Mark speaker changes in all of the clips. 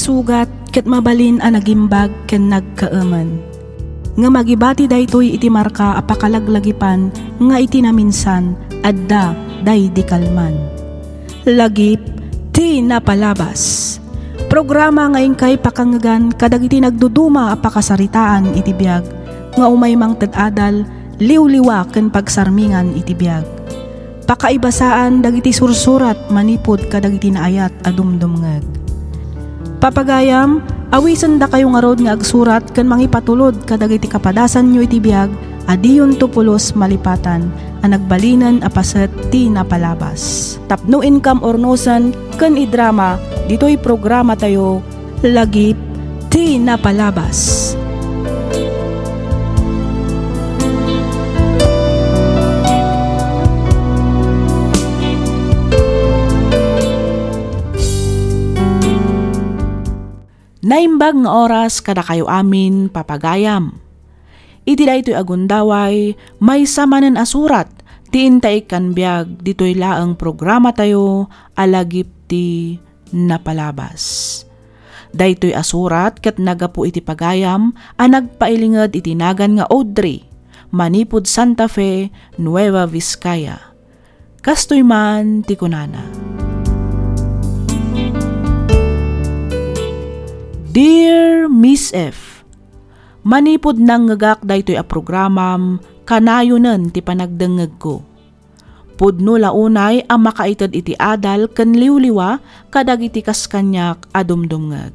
Speaker 1: sugat ket mabalin a nagimbag ken nagkaaman. Nga magibati daytoy iti marka a pakalaglagipan nga iti naminsan adda day di kalman. Lagip ti napalabas. Programa ngayon kay pakangagan kadagiti nagduduma a pakasaritaan iti biag nga umaymang tadadal liwliwa ken pagsarmingan iti biag. Pakaibasaan dagiti sursurat manipod kadagiti naayat a dumdumngeg. Papagayam, awisan da kayo nga rod nga agsurat ken mangipatulod kadagiti kapadasan nyo iti biag adiyon tupulos malipatan a nagbalinan a paset ti napalabas. Tapno income ornosan ken idrama ditoy programa tayo lagip ti napalabas. Naimbag nga oras kada kayo amin papagayam. Iti daytoy agundaway may samanen asurat ti intay kan biag ditoy laeng programa tayo alagip ti napalabas. Daytoy asurat ket nagapu iti pagayam a nagpailinged iti nagan nga Audrey manipud Santa Fe, Nueva Vizcaya. Kastoy man ti kunana. Dear Miss F, manipod nang ngagak daytoy a programam kanayonen ti panagdengeg ko. Pudno launay ang makaited iti adal ken liwliwa kadagiti kaskanyak a dumdumngeg.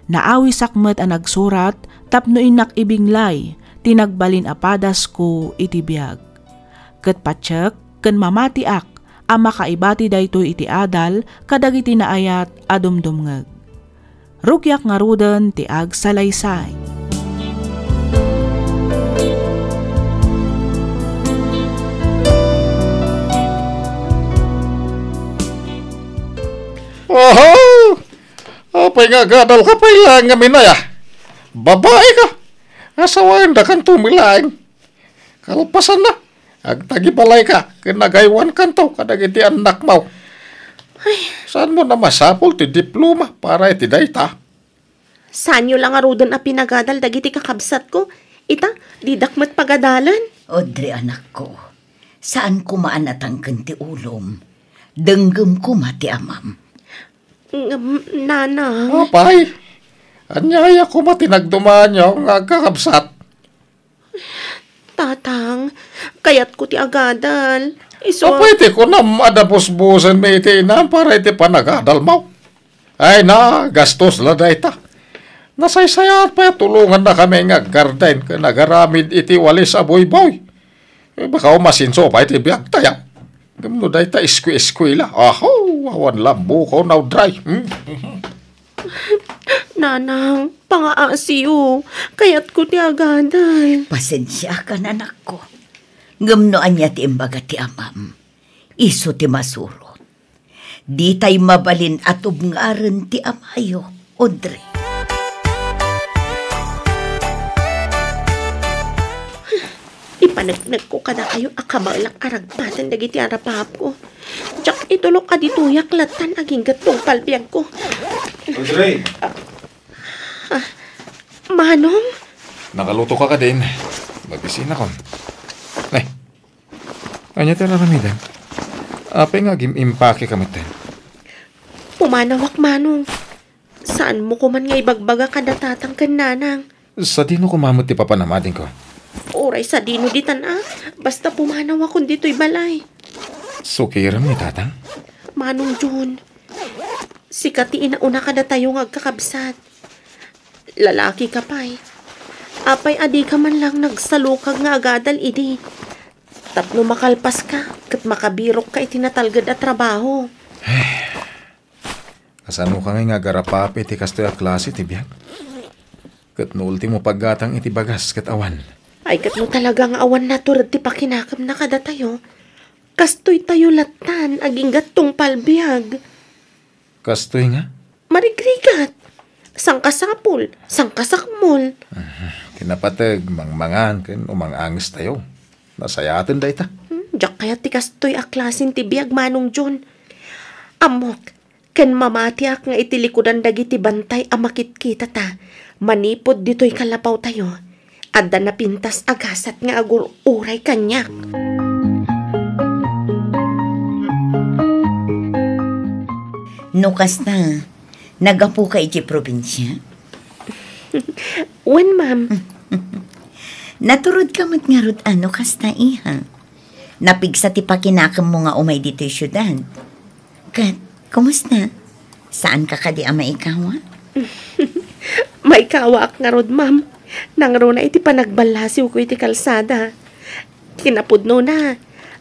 Speaker 1: Naawi sakmet a nagsurat tapno inak ibinglay tinagbalin a padas ko iti biag. Ket patsek ken mamatiak a makaibati daytoy iti adal kadagiti naayat a dumdumngeg. Rugyak nga ruden ti ag salaysay.
Speaker 2: Oho! Apay nga gadal ka pa ilang nga minaya. Babae ka. Asawain da kan tumilaing. Kalpasan na. Agtagibalay ka. Kinagaywan kanto kadagiti anak mo. Ay, saan mo na masapol ti diploma para iti dayta?
Speaker 3: Saan nyo lang arudan a pinagadal dagiti kakabsat ko? Ita, didakmat pagadalan.
Speaker 4: Audrey, anak ko, saan kumaanatang kanti ulom? Denggem ko mati amam.
Speaker 3: Nana.
Speaker 2: Apay, anyaya ko matinagdumaan nyo nga kakabsat.
Speaker 3: Tatang, kayat ko ti agadal.
Speaker 2: Pwede ko na madabos-busan may iti inam para iti panagadal mo. Ay na, gastos la dayta. Nasaysayat pa tulungan na kami nga garden ka nagaramid iti walis aboy-boy. Baka umasinso pa iti biag taya. Gamno dayta iskwi-iskwi la. Aho, awan lambo ko now dry.
Speaker 3: Nanang, pangaasiyo. Kayat ko ti agadal.
Speaker 4: Pasensya ka na, anak ko. Ngamnoan niya ti imbaga ti amam. Iso ti masurot. Di tay mabalin at ubngaren ti amayo, Audrey.
Speaker 3: Ipanagnag ko kada kayo akabalak aragpatan dagiti arapap ko. Tsak itulok ka dituyak latan aging gatong palbiag ko.
Speaker 2: Audrey!
Speaker 3: Manong?
Speaker 2: Nakaluto ka din. Mabisin ako. Nay, anya tayo naramidan. Apay nga impake kami tayo.
Speaker 3: Pumanawak, Manong. Saan mo kuman nga ibagbaga kada tatang kan nanang?
Speaker 2: Sa dino kumamot ti papanamadin ko.
Speaker 3: Oray sa dino ditan basta pumanawak kung dito'y balay.
Speaker 2: Sukiram ni tatang?
Speaker 3: Manong Jun, sikati inauna kada tayo agkakabsat. Lalaki ka pa'y. Apay adi ka man lang nagsalukag nga agadal idi. Tapno makalpas ka, kat makabirok ka itinatalgad at trabaho.
Speaker 2: Kasan mo ka nga garapapi ti kastoy a klase ti biyak? Kat no ultimo paggatang iti bagas kat awan.
Speaker 3: Ay kat no talagang awan na turad ti pakinakam na kada tayo. Kastoy tayo latan, aging gatong palbiag.
Speaker 2: Kastoy nga?
Speaker 3: Marigrigat. Sangkasapol, sangkasakmol.
Speaker 2: Kinapatag, mangmangan, kin umangangis tayo. Nasayatin da ita.
Speaker 3: Diyak kaya ti kastoy a klasin ti biag, Manong John. Amok, Ken mamatiak nga iti likudan dagiti bantay a makit-kita ta. Manipod dito'y kalapaw tayo. Adda na pintas agasat nga agur uray kanyak.
Speaker 4: Nukas na, nagapu ka iti probinsya?
Speaker 3: Wen, ma'am.
Speaker 4: Naturod ka matngarod ano kas na iha. Napigsa ti pakinakam mo nga umay dito yung syudad. Kat, kumusta? Saan ka kadi ama ikaw?
Speaker 3: May kawaak nga rod, ma'am. Nangro na iti panagbalasiw ko iti kalsada. Kinapudno na.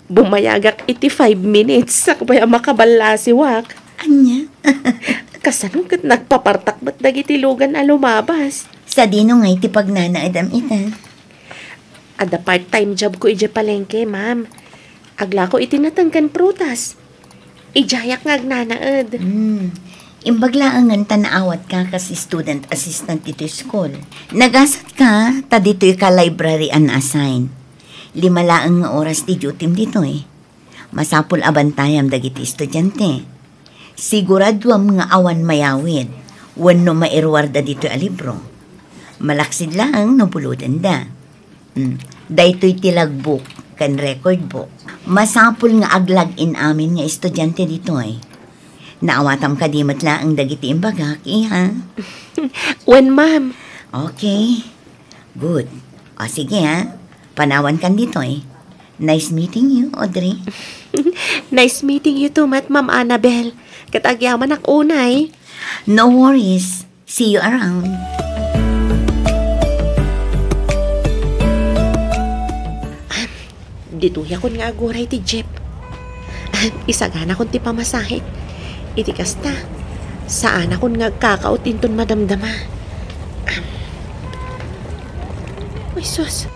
Speaker 3: Bumayagak iti 5 minutes sakbay makabalasiwak.
Speaker 4: Anya?
Speaker 3: Kasano kat nagpapartak ba't dagiti lugan a lumabas?
Speaker 4: Sa dino nga iti pagnanaadam ita.
Speaker 3: Ada part-time job ko iti palengke, ma'am. Agla ko iti natangkan prutas. Ijayak nga agnanaad.
Speaker 4: Imbaglaangan tanaawat ka kasi student assistant dito school. Nagasat ka, ta dito'y ka library unassign. 5 laang nga oras di duty dito eh. Masapul abantayam dagiti estudyante. Siguraduam nga awan mayawid. Wano mairwarda dito a libro. Malaksid lang no pulutan da. Daytoy tilagbuk kan record book. Masapul nga aglag-in amin nga estudyante dito eh. Naawatam ka di matla ang dagiti imbagak, iha?
Speaker 3: When, ma'am?
Speaker 4: Okay. Good. O sige ha. Panawan kan dito eh. Nice meeting you, Audrey.
Speaker 3: Nice meeting you too, Ma'am Annabel. Katagyaman ak unay.
Speaker 4: No worries. See you around.
Speaker 3: Dituya ko nga aguray ti jeep. Isagana kon ti pamasahe. Iti kasta. Saan akon nga kakautin ton madamdama. Ay sus.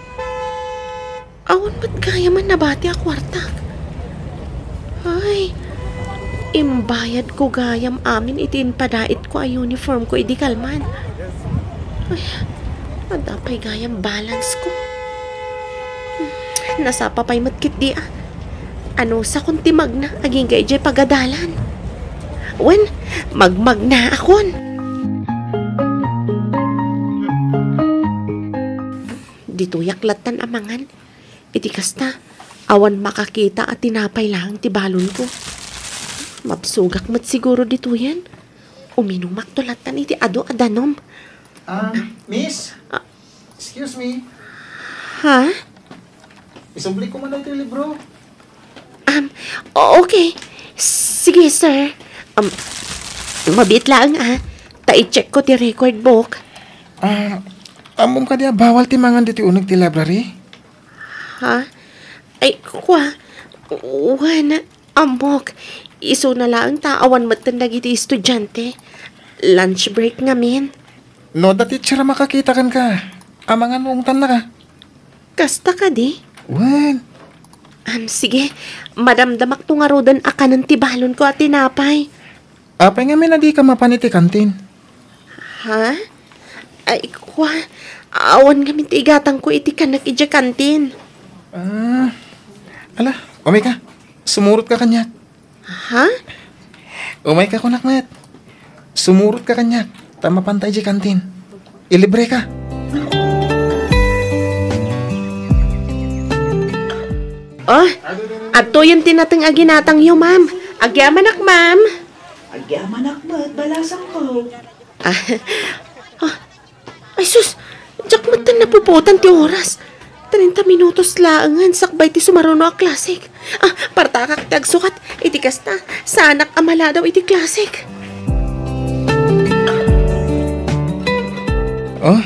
Speaker 3: Awan ba't kaya man nabati a kwartak? Ay, imbayad ko gayam amin itin padait ko a uniform ko idi kalman. Ay, madapay gayam balance ko. Nasapa pa'y matkit di ah. Ano sa kunti magna aging kay jay pagadalan. Wen, magmagna akon. Dito yaklatan amangan. Iti kasta, awan makakita at tinapay lang ti balon ko. Mapsugak mat siguro dito yan. Uminumak tulatan iti ado-adanom.
Speaker 5: Miss? Excuse me.
Speaker 3: Ha?
Speaker 5: Isubli ko man na ito yung libro.
Speaker 3: Okay. Sige, sir. Mabit lang Ta-check ko ti record book.
Speaker 5: Amom ka diya, bawal ti mangan dito unag ti library?
Speaker 3: Ha? Ay, kwa. Wana, amok. Iso na lang taawan matandag iti estudyante. Lunch break ngamin.
Speaker 5: No, dati tsara makakita kan ka. Amangan mong tan na ka.
Speaker 3: Kasta ka di?
Speaker 5: Wen.
Speaker 3: Sige. Madamdamak to nga rodan akanan ti balon ko at tinapay.
Speaker 5: Apay nga na di ka mapaniti kantin.
Speaker 3: Ha? Ay, kwa. Awan ngamin ti igatang ko iti kanak ija kantin.
Speaker 5: Ala, umay ka. Sumurot ka kanya.
Speaker 3: Ha?
Speaker 5: Umay ka kunak net. Sumurot ka kanya. Tama pantay di kantin. Ilibre ka.
Speaker 3: Oh, ato yung tinatang aginatang yo, ma'am. Agyamanak, ma'am.
Speaker 4: Agyamanak ba? Balasang ko.
Speaker 3: Ay, sus. Diyak matan napuputan ti oras. 30 minutos laangan sakbay ti sumaruno a klasik. Partakak ti agsukat. Iti kasta. Sanak amala daw iti klasik.
Speaker 5: Oh,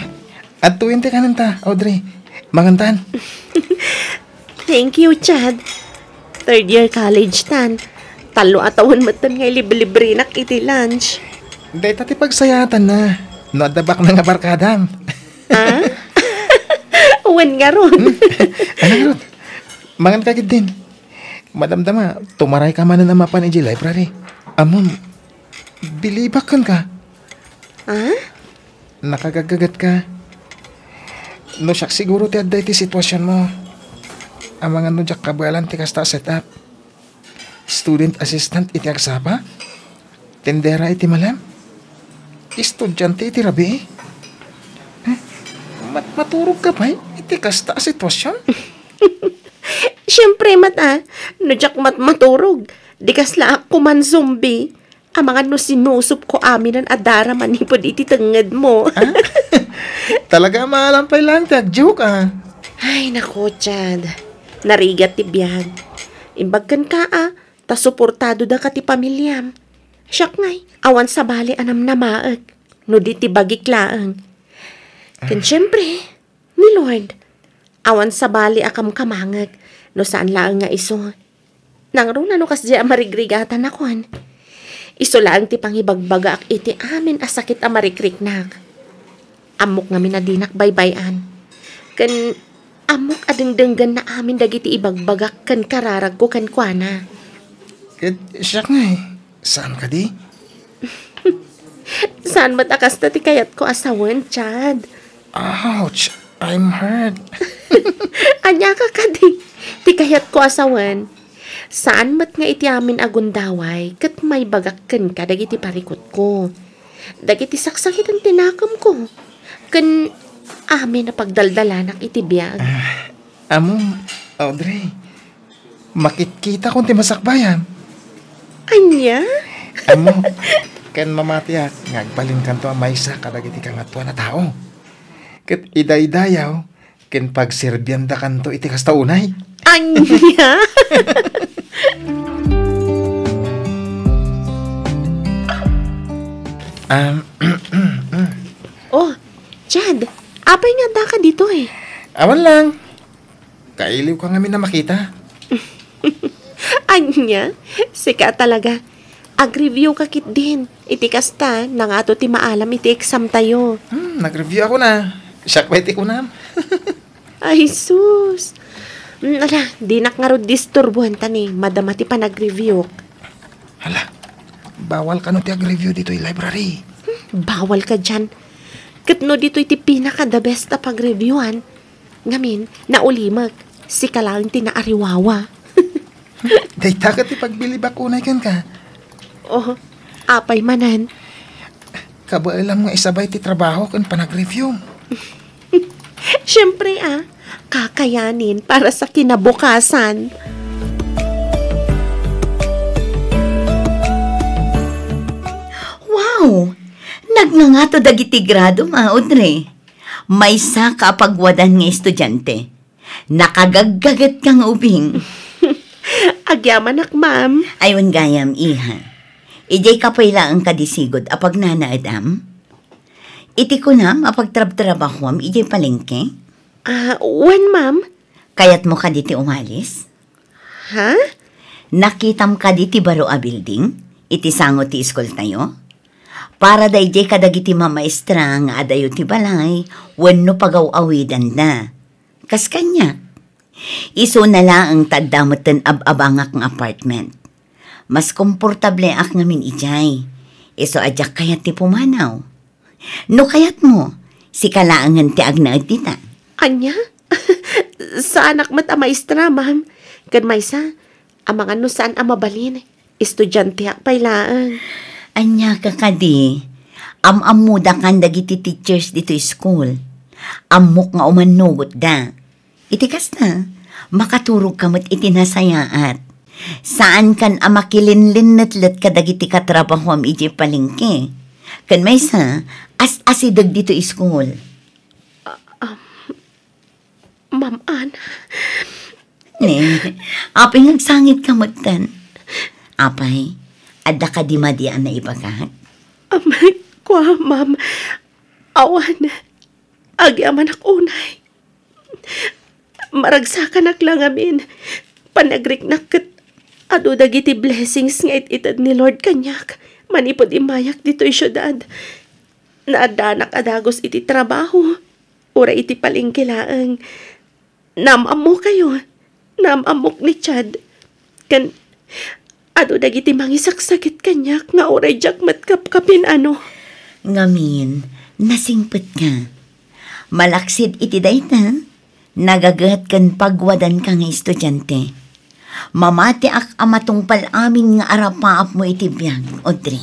Speaker 5: at tuwin ti kananta, Audrey. Mangantan.
Speaker 3: Thank you, Chad. 3rd year college tan. Talo atawan matan nga libre-libre nak iti lunch.
Speaker 5: Dahil tati pagsayatan na. Nadabak na nga barkadam.
Speaker 3: Uwan nga ron.
Speaker 5: Ano nga ron? Mangan kagid din. Madamdama, tumaray ka man na mapan iji library. Amon, bilibakan ka. Nakagagagat ka. No siyak siguro ti adday ti sitwasyon mo. Amangan no jak kabalan ti kasta setup. Student assistant iti agsaba. tendera iti malam. Estudyante iti rabi. Maturog ka pa iti kasta sitwasyon.
Speaker 3: Siyempre, mata, no jak maturog. Di kasla ako man zombie. Ang mga no sinusup ko amin ang adara manipod iti tenged mo.
Speaker 5: Talaga malampay lang, tag-joke
Speaker 3: Ay, nako, Chad. Narigat ti biyag. Imbagkan ka ta suportado da ka ti pamilyam. Siyak ngay, awan sa bali anam na maag. No di ti bagik-laang. Ken syempre, ni Lord, awan sa bali akam kamangag. No saan laang nga iso. Nangrong na no kas di amarigrigatan akon. Iso lang ti pangibagbaga ak iti amin asakit amarikrik-nak. Amok nga minadinak baybayan. Ken amok adengdenggan na amin dagiti ibagbagak kan kararag ko kan kuana.
Speaker 5: Siyak nga Saan ka di?
Speaker 3: Saan matakas na ti kayat ko asawan, Chad?
Speaker 5: Ouch! I'm hurt.
Speaker 3: Anya ka di. Ti kayat ko asawan. Saan mat nga iti amin agundaway kat may bagakkan ka dagiti parikot ko. Dagiti saksakit ang tinakam ko. Kan amin na pagdaldalanak iti biyag.
Speaker 5: Audrey, makitkita kung ti masakbayan.
Speaker 3: Anya?
Speaker 5: Ken mamatiyak, ngagbalin kanto ang maysa kadagiti kangatwa na tao. Ket idaydayaw, ken pagserbyanda kanto iti kastaunay.
Speaker 3: Anya? Oh, Chad, apay nga da ka dito
Speaker 5: Awan lang. Kailiw ka ngamin na makita.
Speaker 3: Anya, sika talaga. Ag-review ka kit din. Iti kasta, nangato ti maalam iti exam tayo.
Speaker 5: Nag-review ako na. Siyak ba iti kunam?
Speaker 3: Ay, sus. Ala, di nakngarod disturbuhan tani. Madama ti pa nag-review.
Speaker 5: Hala, bawal ka no ti ag-review dito yung library.
Speaker 3: Bawal ka dyan. Katno dito iti pinaka the best na pag-reviewan. Ngamin, naulimag. Sika lang ti naariwawa.
Speaker 5: Dayta ka ti pagbili bakunay kan ka.
Speaker 3: Oh, apay manan.
Speaker 5: Kabailam nga isabay ti trabaho kan panag-review.
Speaker 3: Siyempre kakayanin para sa kinabukasan.
Speaker 4: Wow! Nagngangato dagiti grado, Audrey. Maysa ka pagwadan nga estudyante. Nakagaggagat kang ubing.
Speaker 3: Agyaman ma'am.
Speaker 4: Aywan gayam, iha. Ijay kapayla ang kadisigod apag nanaadam. Iti ko nam apag trab-trabahuam ijay palengke.
Speaker 3: When ma'am?
Speaker 4: Kayat mo ka diti umalis?
Speaker 3: Ha?
Speaker 4: Nakitam ka diti baro a building? Iti sango ti iskol tayo? Para da ijay kadagiti mamaestra nga adayo ti balay, wenno pagaw-awidan na. Kas kanya. Iso na lang ang tagdamutan ab-abangak ng apartment. Mas komportable ak ngamin ijay. Iso adyak kayat ti pumanaw. No kayat mo, si kalaangan ti agnaad tita.
Speaker 3: Anya? Sa anak mat maestra, ma'am. Kan maysa, amang ano saan mabalin. Estudyante ak pailaan.
Speaker 4: Anya ka kadi, amuda kan dagiti teachers dito school. Amok nga umanugot da. Itikas na, makaturog kamot itinasayaat. Saan kan amakilinlinatlet kadagiti katrabaho am iji palengke. Kan maysa, asidag dito school.
Speaker 3: Ma'am Ann.
Speaker 4: Apay nagsangit kamot tan. Apay, adda ka di madian na ibagat?
Speaker 3: Amay, kwa, ma'am. Awan. Agyaman ak unay. Maragsakan ak lang amin. Panagriknak kat ado dagiti blessings nga ititad ni Lord kanyak. Manipod imayak dito'y syudad. Naadanak adagos iti trabaho. Ura iti palingkilaang. Namam mo kayo. Namamok ni Chad. Kan ado dagiti mangisaksakit kanyak nga oray jak matkapkapin ano.
Speaker 4: Ngamin, nasingpet ka. Malaksid iti dayta. Nagagat kan pagwadan ka nga estudyante. Mamati ak amatungpal amin nga arapaap mo iti biyag, Audrey.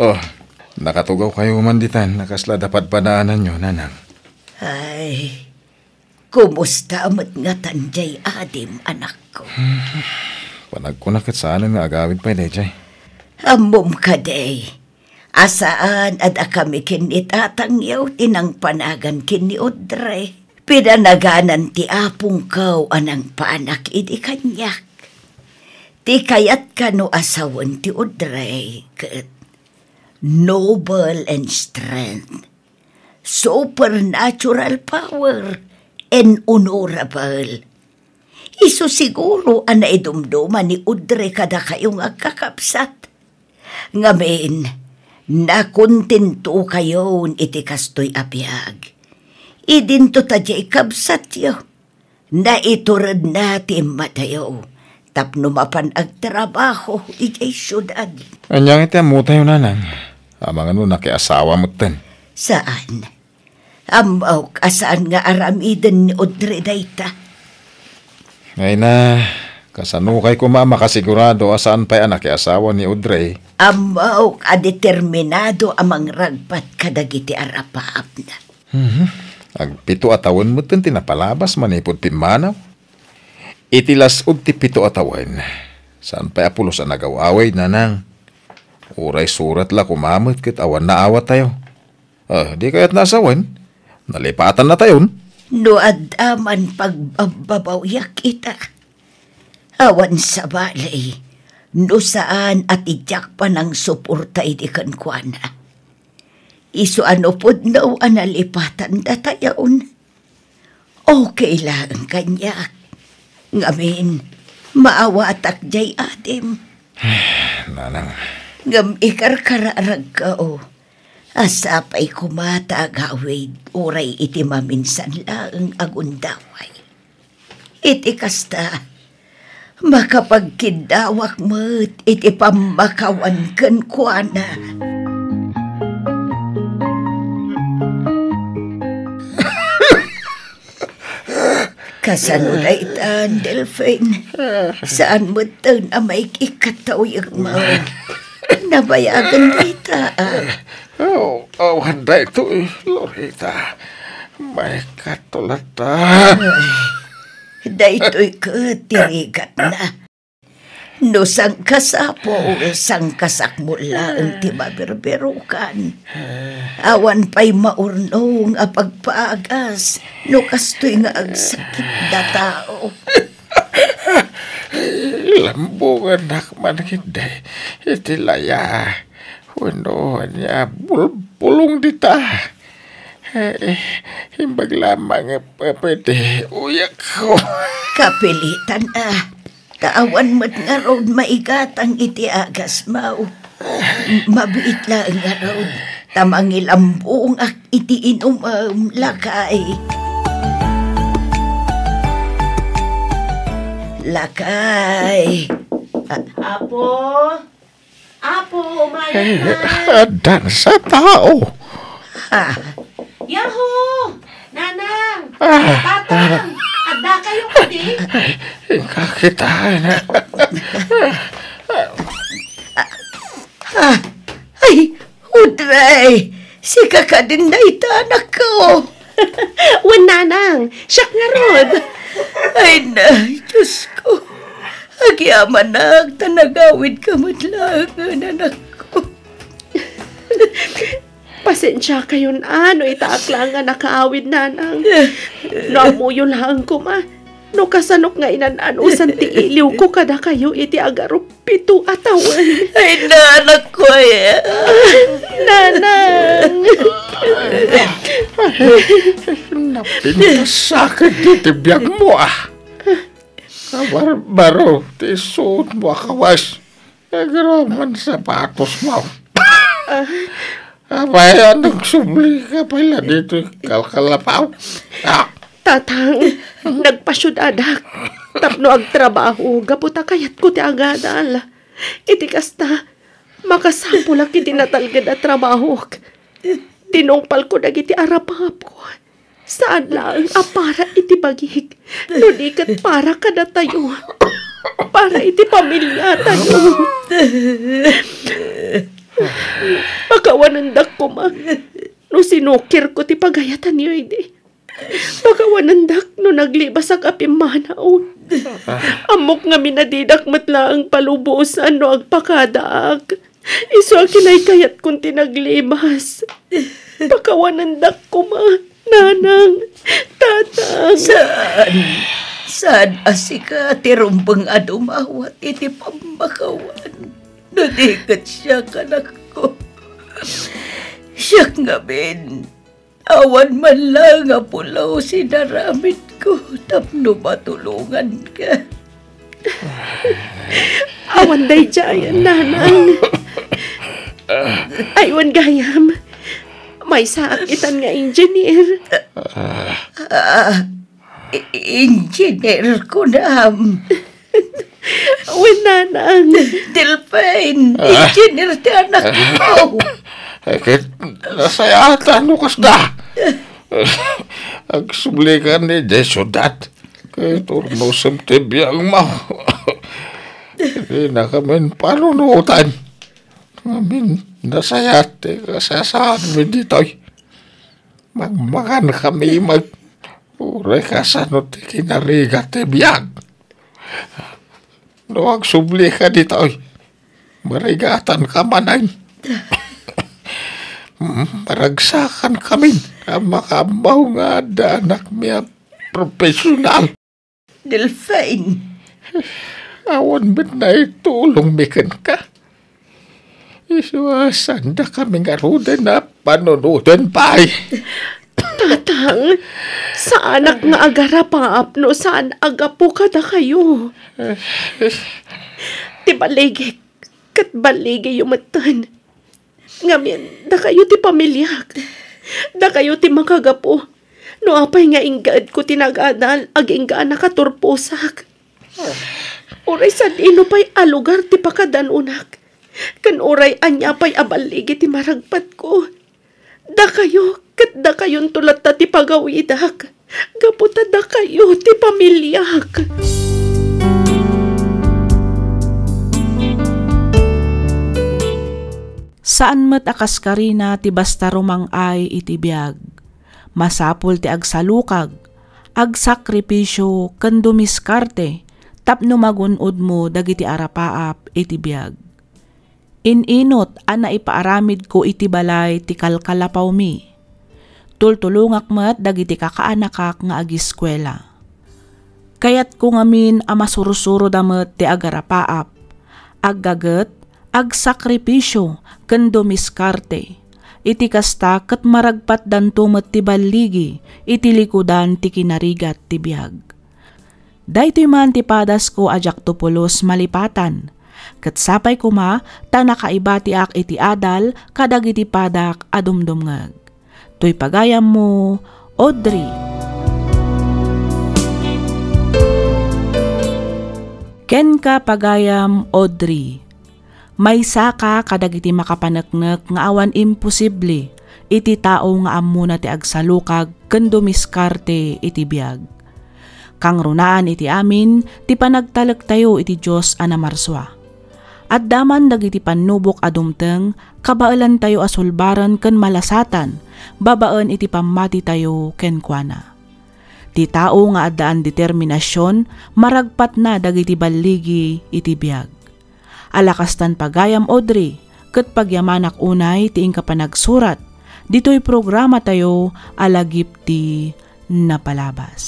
Speaker 2: Oh, nakatugaw kayo manditan. Nakasla dapat padaanan nyo, nanang.
Speaker 4: Ay, kumusta amat nga tanjay adim, anak ko?
Speaker 2: Panagkunakat saanan nga agawid pa, Dejay.
Speaker 4: Amom ka, day. Asaan at kami kinitatangyaw tinang panagan kini Udre. Pinanaganan ti apong kaw anang panak idi kanyak. Ti kayat ka no asawan ti Udre, kat noble and strength, supernatural power, and honorable. Iso siguro ang naidumduman ni Udre kada kayong agkakapsat. Ngamin, nakontento kayo iti kastoy abiyag. Idinto tadyay kapsat yo, na iturad natin matayo, tapno mapan agtrabaho ijay syudad.
Speaker 2: Anyang iti amuta yung nanang. Amang ano nakiasawa mo ten.
Speaker 4: Saan? Amaw, asaan nga aramidan ni Udre dayta?
Speaker 2: Ngay na, kasanukay ko mama kasigurado asaan pa'y anak asawa ni Udre.
Speaker 4: Amaw, kadeterminado amang ragpat kadagiti arapaap na.
Speaker 2: Agpito atawan mo ten tinapalabas manipod pimanaw. Itilas ti pito atawan. Saan pa'y apulos ang nagawaway, nanang? Uray surat la kumamit kit awan na awat tayo. Di kaya't nasawan. Nalipatan na tayon.
Speaker 4: No adaman pagbabawyak kita. Awan sa balay. No saan at ijak pa ng suporta idikan kwa na. Iso ano pod no analipatan na tayon. Okay lang kanyak. Ngamin, maawatak jay adim.
Speaker 2: Nanang.
Speaker 4: Ngam ikar kararag ka o. Asapay kumata agawid, uray iti maminsan lang agundaway. Iti kasta, makapagkidawak mo't iti pamakawan kan kuana. Kasano na itan, Delphine? Saan mo ito na may ikatawag mo? Nabayagan kita.
Speaker 2: Handa ito Lorita. May katulata.
Speaker 4: Dayto'y katirigat na. No sang kasapo o sang kasakmula ang timaberberukan. Awan pa'y maurnong a pagpaagas. No kasto'y nga agsakit na tao.
Speaker 2: Lambungan nakman hindi. Itilaya. Wano niya bulbulong dita. Himbag lamang pwede uyak ko.
Speaker 4: Kapilitan Taawan mo't nga road maigatang iti agas mau. Mabiit lang nga road. Tamangil ang buong iti inumam lakay. Lakay.
Speaker 3: Apo, umayan na.
Speaker 2: Dan sa tao.
Speaker 3: Yahoo! Nanang! Tatang! Adda kayo kadi?
Speaker 2: Kakitaan.
Speaker 4: Ay, Udray! Si kakadin na itanak ko.
Speaker 3: Wan nanang! Siyak nga rod!
Speaker 4: Ay na, Diyos ko. Agyaman na, tanagawid ka matlangan, anak ko.
Speaker 3: Pasensya kayo na, no itaak lang nga nakaawid nanang. No amuyo lang ko ma. No kasanok nga inanusan ti iliw ko kada kayo iti agaro pito atawan.
Speaker 4: Ay na, anak ko
Speaker 3: Nanang!
Speaker 2: Napinasakit dito biyag mo Baro, tisuot mo kawas. Nagraman sapatos mo. Abay, anong sumli ka pala dito, kalkalapaw?
Speaker 3: Tatang, nagpasyod adak. Tapno agtrabaho, gaputa kayat ko ti agadal. Iti kasta, Makasampo lang iti natalgad at trabaho. Tinungpal ko dagiti arapahap ko. Saan lang para iti bagig. No di kat para kada tayo. Para iti pamilya tayo. Pagkawanandak ko ma. No sinukir ko ti pagayatan niyo hindi. Pagkawanandak no naglibas ang apimanaon. Amok nga minadidak matla ang palubusan no agpakadak. Iso ang kinaykayat kong tinaglibas. Pagkawanandak ko ma. Nanang, tatang.
Speaker 4: Saan asika tirumbang adumawat iti pambakawan. Nadikat siya kanak ko. Siyak nga ben. Awan man lang nga pulaw sinaramit ko. Tapno matulungan ka.
Speaker 3: Awan day jayan, nanang. Aywan gayam. May saakitan nga engineer.
Speaker 4: Engineer ko na.
Speaker 3: Uwan, nanang.
Speaker 4: Delphine, engineer ti anak ko.
Speaker 2: Nasayatan mo kasda. Agsublikan ni Jesudat. Kaya turno semtibiyang mo. Hindi na kami panunutan. Kami nasayat. Kasasaan mo dito'y. Magmakan kami uray kasanot kinarigat tibiyag. No agsubli ka dito'y. Marigatan ka manay. Maragsakan kami na makabaw nga da anak niya profesional.
Speaker 4: Delphine.
Speaker 2: Awan mo na itulong mikan ka. Isuwasan na kami nga ruda na panunudan pa.
Speaker 3: Tatang, sa anak nga agara paapno, saan agapo kada kayo? Ti baligig, kat baligig yung matan. Ngamin, da kayo ti pamilyak. Da kayo ti makagapo. No apay nga ingad ko tinagadal, agingga nakaturposak. Oray sa dino pa'y alugar ti pakadanunak. Kan oray anya pa'y abaligi ti maragpat ko. Da kayo, kat da kayon tulat ta ti pagawidak. Gaputa da kayo ti pamilyak.
Speaker 1: Saan met akas karina ti basta rumang ay iti biag. Masapul ti agsalukag, agsakripisyo ken dumiskarte, tapno magunod mo dagiti arapaap iti biag. Ininot ana ipaaramid ko iti balay ti kalkalapaw mi. Tultulungak met dagiti kakaanakak nga agiskwela. Kayat ko ngamin a masurusuro damet ti agarapaap, aggaget, agsakripisyo ken dumiskarte. Iti kasta ket maragpat danto met ti baligi iti likudan ti kinarigat ti biag. Daytoy man ti padas ko ajak tupulos malipatan. Ket sapay kuma ta nakaibati ak iti adal kadag iti padak adumdumngag. Toy pagayam mo, Audrey. Ken ka pagayam, Audrey. May saka kadag iti makapaneknek nga awan imposible iti tao nga ammo na ti agsalukag ken dumiskarte iti biag. Kang runaan iti amin ti panagtalek tayo iti Diyos ana marswa. At daman dagiti panubok adumteng kabailan tayo asulbaran ken malasatan babaan iti pamati tayo ken kuana. Ti tao nga addaan determinasyon maragpat na dagiti baligi iti biag. Alakastan pagayam, Audrey, ket pagyamanak unay tiing kapanagsurat, dito'y programa tayo alagip ti napalabas.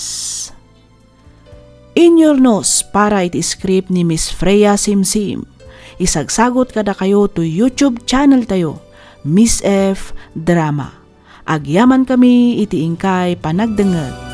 Speaker 1: In your nose para iti script ni Miss Freya Simsim. Isagsagot kada kayo to YouTube channel tayo, Miss F Drama. Agyaman kami iti ingkay panagdengeg.